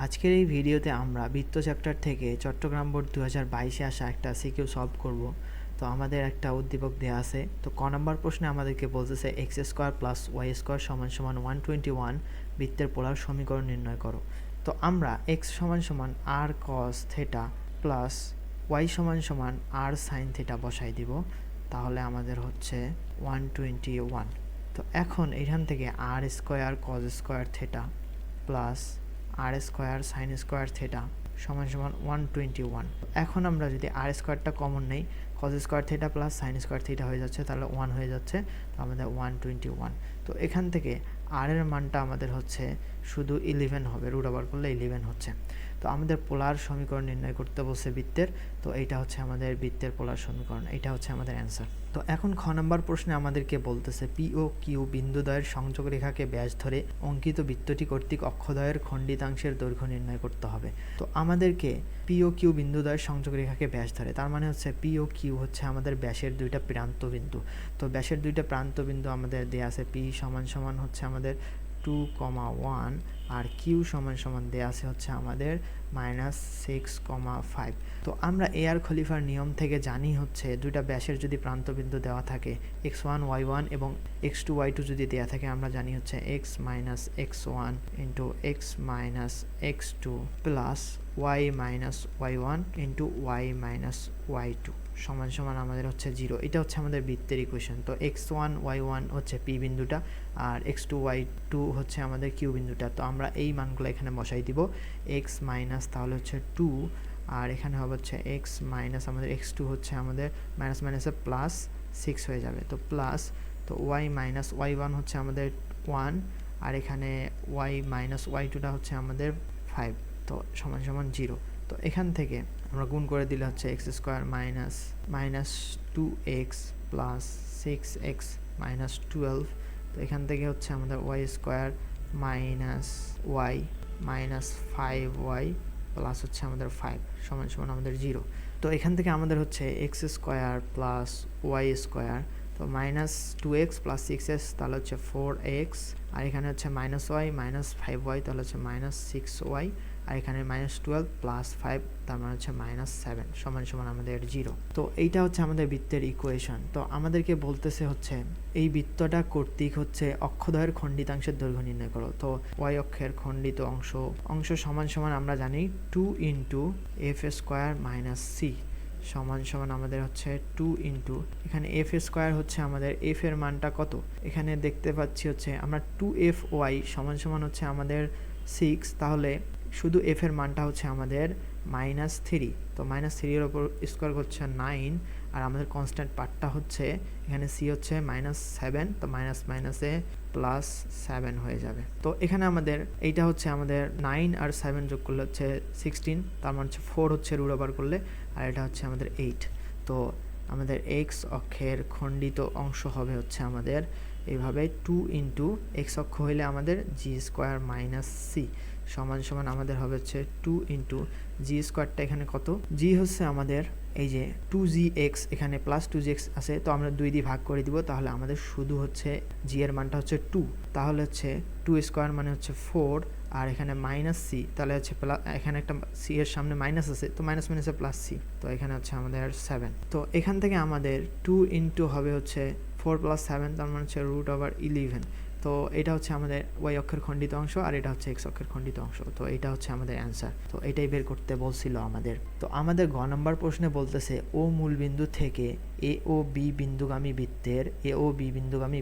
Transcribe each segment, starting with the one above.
আজকের এই ভিডিওতে আমরা বৃত্ত চ্যাপ্টার থেকে চট্টগ্রাম বোর্ড 2022-এ আসা একটা সিকিউ সলভ করব। তো আমাদের একটা উদ্দীপক দেওয়া আছে। তো ক নম্বর প্রশ্নে আমাদেরকে বলতেছে X square plus Y square সমান সমান 121 বৃত্তের পোলার সমীকরণ নির্ণয় করো। তো আমরা এক্স সমান সমান আর কস থেটা প্লাস ওয়াই সমান সমান আর সাইন থেটা বসাই দিব, তাহলে আমাদের হচ্ছে 121। তো এখন এখান থেকে r square cos square theta plus r square sine square theta সমান সমান 121। এখন আমরা যদি আর স্কোয়ারটা কমন নেই, cos square theta plus sign square theta হয়ে যাচ্ছে, তাহলে 1 হয়ে যাচ্ছে, তো আমাদের 121। তো এখান থেকে আর এর মানটা আমাদের হচ্ছে শুধু 11 হবে, রুট ওভার করলে 11 হচ্ছে। তো আমাদের পোলার সমীকরণ নির্ণয় করতে বলছে বৃত্তের। তো এইটা হচ্ছে আমাদের বৃত্তের পোলার সমীকরণ, এটা হচ্ছে আমাদের অ্যান্সার। তো এখন খ নম্বর প্রশ্নে আমাদেরকে বলতেছে পি ও কিউ বিন্দুদ্বয়ের সংযোগ রেখাকে ব্যাস ধরে অঙ্কিত বৃত্তটি কর্তৃক অক্ষদ্বয়ের খণ্ডিতাংশের দৈর্ঘ্য নির্ণয় করতে হবে। তো আমাদেরকে পি ও কিউ বিন্দুদ্বয়ের সংযোগ রেখাকে ব্যাস ধরে, তার মানে হচ্ছে পি ও কিউ হচ্ছে আমাদের ব্যাসের দুইটা প্রান্ত বিন্দু। তো ব্যাসের দুইটা প্রান্ত বিন্দু আমাদের দেয়া আছে, পি সমান সমান হচ্ছে আমাদের 2,1 আর কিউ সমান সমান দেয়া আছে হচ্ছে আমাদের -6,5। তো আমরা এ আর খলিফার নিয়ম থেকে জানি হচ্ছে দুইটা ব্যাসের যদি প্রান্তবিন্দু দেওয়া থাকে x1 y1 এবং x2 y2 যদি দেওয়া থাকে, আমরা জানি হচ্ছে x minus x1 into x minus x2 plus y minus y1 into y minus y2 সমান সমান আমাদের হচ্ছে 0। এটা হচ্ছে আমাদের বৃত্তের ইকুয়েশন। তো x1 y1 হচ্ছে পি বিন্দুটা আর x2 y2 হচ্ছে আমাদের কিউ বিন্দুটা। তো আমরা এই মানগুলো এখানে বসাই দিব। x মাইনাস তাহলে হচ্ছে 2 আর এখানে হবে হচ্ছে x মাইনাস আমাদের x2 হচ্ছে আমাদের মাইনাস মাইনাসে প্লাস 6 হয়ে যাবে, তো প্লাস, তো y মাইনাস y1 হচ্ছে আমাদের 1 আর এখানে y মাইনাস y2টা হচ্ছে আমাদের 5, তো সমান সমান 0। তো এখান থেকে আমরা গুণ করে দিলে হচ্ছে X square minus 2x plus 6x minus 12। তো এখান থেকে হচ্ছে আমাদের Y square minus Y minus 5y plus হচ্ছে আমাদের 5 সমান সমান আমাদের 0। তো এখান থেকে আমাদের হচ্ছে X square plus Y square, তো মাইনাস 2x প্লাস 6x তাহলে হচ্ছে 4x আর এখানে হচ্ছে মাইনাস ওয়াই মাইনাস 5y তাহলে হচ্ছে মাইনাস 6y আর এখানে -12 প্লাস 5 তার মানে হচ্ছে -7 সমান সমান আমাদের 0। তো এইটা হচ্ছে আমাদের বৃত্তের ইকুয়েশন। তো আমাদেরকে বলতেছে হচ্ছে এই বৃত্তটা কর্তৃক হচ্ছে অক্ষদ্বয়ের খণ্ডিতাংশের দৈর্ঘ্য নির্ণয় করো। তো ওয়াই অক্ষের খণ্ডিত অংশ সমান সমান আমরা জানি 2 into F square minus C সমান সমান আমাদের হচ্ছে 2 ইন্টু এখানে এফ স্কোয়ার হচ্ছে আমাদের এফ এর মানটা কত এখানে দেখতে পাচ্ছি হচ্ছে আমরা 2FY সমান সমান হচ্ছে আমাদের 6, তাহলে শুধু এফ এর মানটা হচ্ছে আমাদের -3। তো -3 এর ওপর স্কোয়ার হচ্ছে 9 আর আমাদের কনস্ট্যান্ট পার্টটা হচ্ছে এখানে সি হচ্ছে -7, তো মাইনাস মাইনাসে প্লাস 7 হয়ে যাবে। তো এখানে আমাদের এইটা হচ্ছে আমাদের 9 আর 7 যোগ করলে হচ্ছে 16, তার মানে হচ্ছে 4 হচ্ছে রুট ওভার করলে আর এটা হচ্ছে আমাদের 8। তো আমাদের এক্স অক্ষের খণ্ডিত অংশ হবে হচ্ছে আমাদের এইভাবে 2 ইন্টু এক্স অক্ষ হইলে আমাদের জি স্কোয়ার মাইনাস সি সমান সমান আমাদের হবে হচ্ছে 2 ইন্টু জি স্কোয়ারটা এখানে কত, জি হচ্ছে আমাদের এই যে 2gx এখানে প্লাস 2gx আছে, তো আমরা 2 দিয়ে ভাগ করে দিব, তাহলে আমাদের শুধু হচ্ছে জি এর মানটা হচ্ছে 2, তাহলে হচ্ছে 2 স্কোয়ার মানে হচ্ছে 4 আর এখানে মাইনাস সি তাহলে হচ্ছে এখানে একটা সি এর সামনে মাইনাস আছে, তো মাইনাস মাইনাসে প্লাস সি, তো এখানে হচ্ছে আমাদের 7। তো এখান থেকে আমাদের 2 ইন্টু হবে হচ্ছে 4 প্লাস 7 তার মানে হচ্ছে √11। তো এটা হচ্ছে আমাদের ওয়াই অক্ষের খণ্ডিত অংশ আর এটা হচ্ছে এক্স অক্ষের খণ্ডিত অংশ। তো এটা হচ্ছে আমাদের অ্যান্সার। তো এটাই বের করতে বলছিল আমাদের। তো আমাদের গ নম্বর প্রশ্নে বলতেছে ও মূলবিন্দু থেকে এ ও বি বিন্দুগামী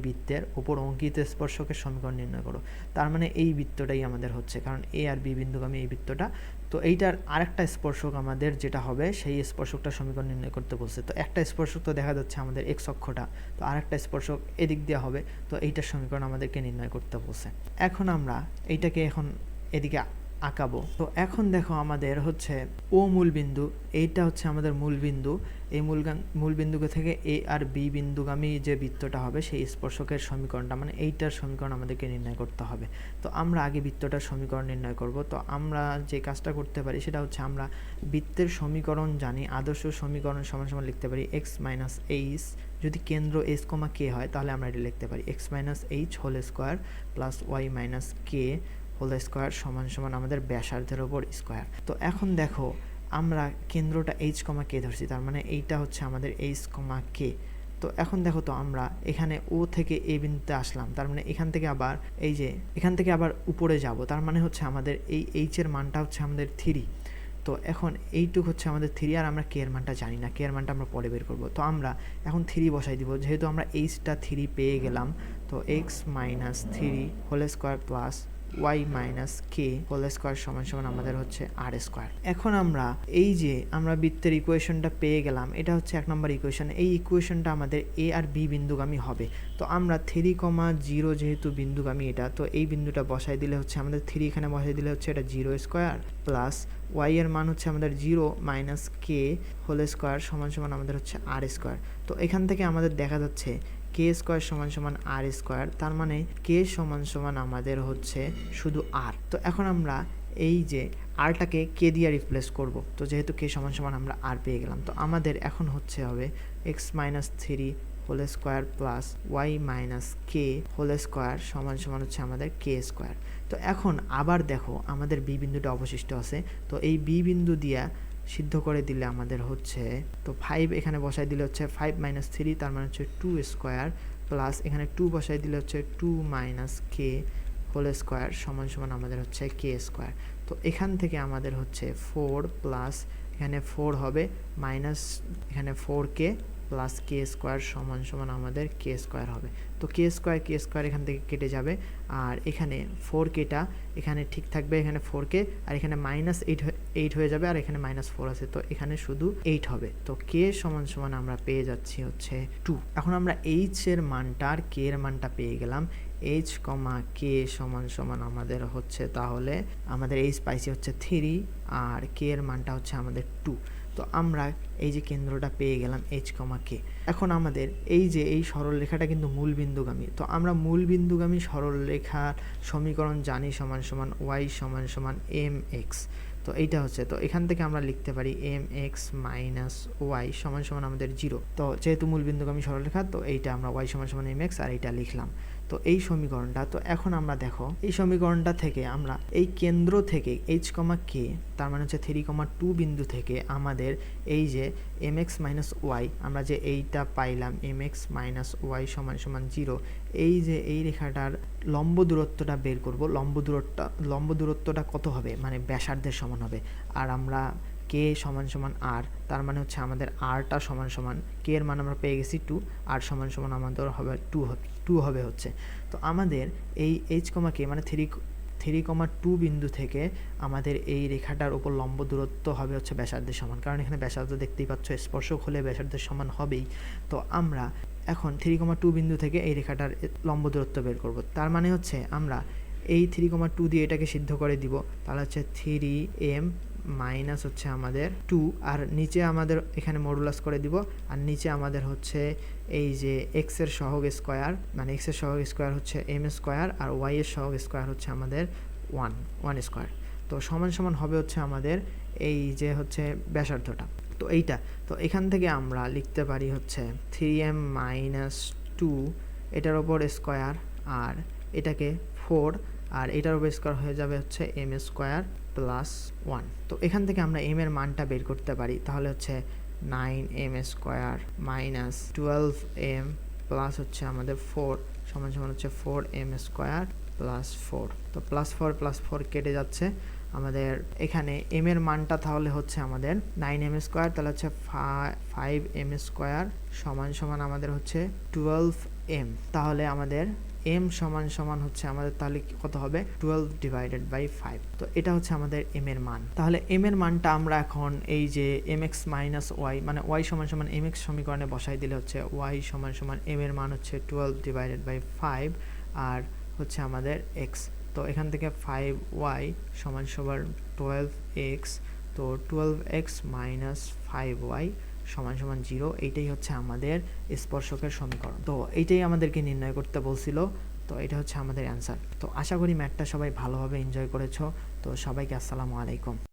বৃত্তের ওপর অঙ্কিত স্পর্শকের সমীকরণ নির্ণয় করো। তার মানে এই বৃত্তটাই আমাদের হচ্ছে, কারণ এ আর বি বিন্দুগামী এই বৃত্তটা। তো এইটার আরেকটা স্পর্শক আমাদের যেটা হবে সেই স্পর্শকটা সমীকরণ নির্ণয় করতে বলছে। তো একটা স্পর্শক তো দেখা যাচ্ছে আমাদের এক্স অক্ষটা, তো আরেকটা স্পর্শক এদিক দিয়ে হবে, তো এইটার সমীকরণ আমাদেরকে নির্ণয় করতে বলছে। এখন আমরা এইটাকে এখন এদিকে আঁকাবো। তো এখন দেখো আমাদের হচ্ছে ও মূলবিন্দু, এইটা হচ্ছে আমাদের মূলবিন্দু, এই মূলবিন্দুকে থেকে এ আর বি বিন্দুগামী যে বৃত্তটা হবে সেই স্পর্শকের সমীকরণটা মানে এইটার সমীকরণ আমাদেরকে নির্ণয় করতে হবে। তো আমরা আগে বৃত্তটার সমীকরণ নির্ণয় করব। তো আমরা যে কাজটা করতে পারি সেটা হচ্ছে আমরা বৃত্তের সমীকরণ জানি, আদর্শ সমীকরণ সমান সমান লিখতে পারি এক্স মাইনাস এইচ, যদি কেন্দ্র এস কমা কে হয় তাহলে আমরা এটা লিখতে পারি x minus h whole square plus y minus k whole square সমান সমান আমাদের ব্যাসার্ধের ওপর স্কোয়ার। তো এখন দেখো আমরা কেন্দ্রটা এইচ কমা কে ধরছি, তার মানে এইটা হচ্ছে আমাদের এইচ কমা কে। তো এখন দেখো তো আমরা এখানে ও থেকে এ বিন্দুতে আসলাম, তার মানে এখান থেকে আবার এই যে এখান থেকে আবার উপরে যাব, তার মানে হচ্ছে আমাদের এই এইচের মানটা হচ্ছে আমাদের 3। তো এখন এইটুক হচ্ছে আমাদের 3, আর আমরা কে এর মানটা জানি না, কে এর মানটা আমরা পরে বের করব। তো আমরা এখন 3 বসাই দিব, যেহেতু আমরা এইচটা 3 পেয়ে গেলাম। তো x minus 3 whole square plus y minus k whole square সমান সমান আমাদের হচ্ছে আর স্কোয়ার। এখন আমরা এই যে আমরা বৃত্তের ইকুয়েশনটা পেয়ে গেলাম, এটা হচ্ছে 1 নম্বর ইকুয়েশন। এই ইকুয়েশনটা আমাদের এ আর বি বিন্দুগামী হবে। তো আমরা 3,0 যেহেতু বিন্দুগামী এটা, তো এই বিন্দুটা বসাই দিলে হচ্ছে আমাদের 3 এখানে বসাই দিলে হচ্ছে এটা 0 স্কোয়ার প্লাস ওয়াই এর মান হচ্ছে আমাদের 0 মাইনাস কে হোল স্কোয়ার সমান সমান আমাদের হচ্ছে আর স্কোয়ার। তো এখান থেকে আমাদের দেখা যাচ্ছে কে স্কোয়ার সমান সমান আর স্কোয়ার, তার মানে কে সমান সমান আমাদের হচ্ছে শুধু আর। তো এখন আমরা এই যে আরটাকে কে দিয়ে রিপ্লেস করব, তো যেহেতু কে সমান সমান আমরা আর পেয়ে গেলাম, তো আমাদের এখন হচ্ছে হবে x minus 3 whole square plus y minus k whole square সমান সমান হচ্ছে আমাদের কে স্কোয়ার। তো এখন আবার দেখো আমাদের বি বিন্দুটা অবশিষ্ট আছে, তো এই বি বিন্দু দিয়া সিদ্ধ করে দিলে আমাদের হচ্ছে, তো 5 এখানে বসাই দিলে হচ্ছে 5 মাইনাস 3, তার মানে হচ্ছে 2 স্কোয়ার প্লাস এখানে 2 বসাই দিলে হচ্ছে 2 মাইনাস কে হোল স্কোয়ার সমান সমান আমাদের হচ্ছে কে স্কোয়ার। তো এখান থেকে আমাদের হচ্ছে 4 প্লাস এখানে 4 হবে মাইনাস এখানে 4 কে প্লাস কে স্কোয়ার সমান সমান আমাদের কে স্কোয়ার হবে। তো কে স্কোয়ার এখান থেকে কেটে যাবে, আর এখানে 4 কেটা এখানে ঠিক থাকবে, এখানে 4 কে আর এখানে মাইনাস 8 হয়ে যাবে, আর এখানে -4 আছে, তো এখানে শুধু 8 হবে। তো কে সমান সমান আমরা পেয়ে যাচ্ছি হচ্ছে 2। এখন আমরা এইচ এর মানটা আর কে এর মানটা পেয়ে গেলাম। এইচ কমা কে সমান সমান আমাদের হচ্ছে, তাহলে আমাদের এইচ পাইছি হচ্ছে 3 আর কে এর মানটা হচ্ছে আমাদের 2। তো আমরা এই যে কেন্দ্রটা পেয়ে গেলাম এইচ কমা কে। এখন আমাদের এই যে এই সরলরেখাটা কিন্তু মূল বিন্দুগামী, তো আমরা মূল বিন্দুগামী সরলরেখার সমীকরণ জানি সমান সমান ওয়াই সমান সমান এম এক্স। তো এইটা হচ্ছে, তো এখান থেকে আমরা লিখতে পারি এম এক্স মাইনাস ওয়াই সমান সমান আমাদের 0। তো যেহেতু মূল বিন্দুগামী সরলরেখা, তো এইটা আমরা ওয়াই সমান সমান এম এক্স আর এইটা লিখলাম। তো এই সমীকরণটা, তো এখন আমরা দেখো এই সমীকরণটা থেকে আমরা এই কেন্দ্র থেকে এইচ কমা কে, তার মানে হচ্ছে 3,2 বিন্দু থেকে আমাদের এই যে এম এক্স মাইনাস ওয়াই, আমরা যে এইটা পাইলাম এম এক্স মাইনাস ওয়াই সমান সমান 0, এই যে এই রেখাটার লম্ব দূরত্বটা বের করব। লম্ব দূরত্বটা কত হবে, মানে ব্যাসার্ধের সমান হবে। আর আমরা কে সমান সমান আর, তার মানে হচ্ছে আমাদের আরটা সমান সমান কে এর মান আমরা পেয়ে গেছি 2, আর সমান সমান আমাদের হবে 2 হবে হচ্ছে। তো আমাদের এই এইচ কমা কে মানে 3,2 বিন্দু থেকে আমাদের এই রেখাটার উপর লম্ব দূরত্ব হবে হচ্ছে ব্যাসার্ধের সমান, কারণ এখানে ব্যাসার্ধ দেখতেই পাচ্ছ স্পর্শক হলে ব্যাসার্ধের সমান হবেই। তো আমরা এখন 3,2 বিন্দু থেকে এই রেখাটার লম্ব দূরত্ব বের করব। তার মানে হচ্ছে আমরা এই 3,2 দিয়ে এটাকে সিদ্ধ করে দিব, তাহলে হচ্ছে 3m মাইনাস হচ্ছে আমাদের 2, আর নিচে আমাদের এখানে মডুলাস করে দিব, আর নিচে আমাদের হচ্ছে এই যে এক্স এর সহগ স্কোয়ার, মানে এক্স এর সহগ স্কোয়ার হচ্ছে এম স্কোয়ার, আর ওয়াই এর সহগ স্কোয়ার হচ্ছে আমাদের 1 স্কোয়ার। তো সমান সমান হবে হচ্ছে আমাদের এই যে হচ্ছে ব্যাসার্ধটা, তো এইটা। তো এখান থেকে আমরা লিখতে পারি হচ্ছে 3m মাইনাস 2 এটার ওপর স্কোয়ার, আর এটাকে 4, আর এটার উপর স্কোয়ার হয়ে যাবে হচ্ছে এম স্কোয়ার প্লাস 1। তো এখান থেকে আমরা এম এর মানটা বের করতে পারি, তাহলে হচ্ছে 9m square minus 12m plus হচ্ছে আমাদের 4 সমান সমান হচ্ছে 4m স্কোয়ার প্লাস 4। তো +4 কেটে যাচ্ছে, আমাদের এখানে m এর মানটা তাহলে হচ্ছে আমাদের 9m স্কোয়ার, তাহলে হচ্ছে 5m স্কোয়ার সমান সমান আমাদের হচ্ছে 12m। তাহলে আমাদের m সমান সমান হচ্ছে আমাদের তাহলে কত হবে 12/5। তো এটা হচ্ছে আমাদের m এর মান। তাহলে m এর মানটা আমরা এখন এই যে mx মাইনাস ওয়াই মানে y সমান সমান mx সমীকরণে বসাই দিলে হচ্ছে y সমান সমান m এর মান হচ্ছে 12/5 আর হচ্ছে আমাদের x। তো এখান থেকে 5y সমান সমান 12x, তো 12x মাইনাস 5y সমান সমান 0। এইটাই হচ্ছে আমাদের স্পর্শকের সমীকরণ। তো এইটাই আমাদেরকে নির্ণয় করতে বলছিল, তো এটা হচ্ছে আমাদের অ্যান্সার। তো আশা করি ম্যাথটা সবাই ভালোভাবে এনজয় করেছো। তো সবাইকে আসসালামু আলাইকুম।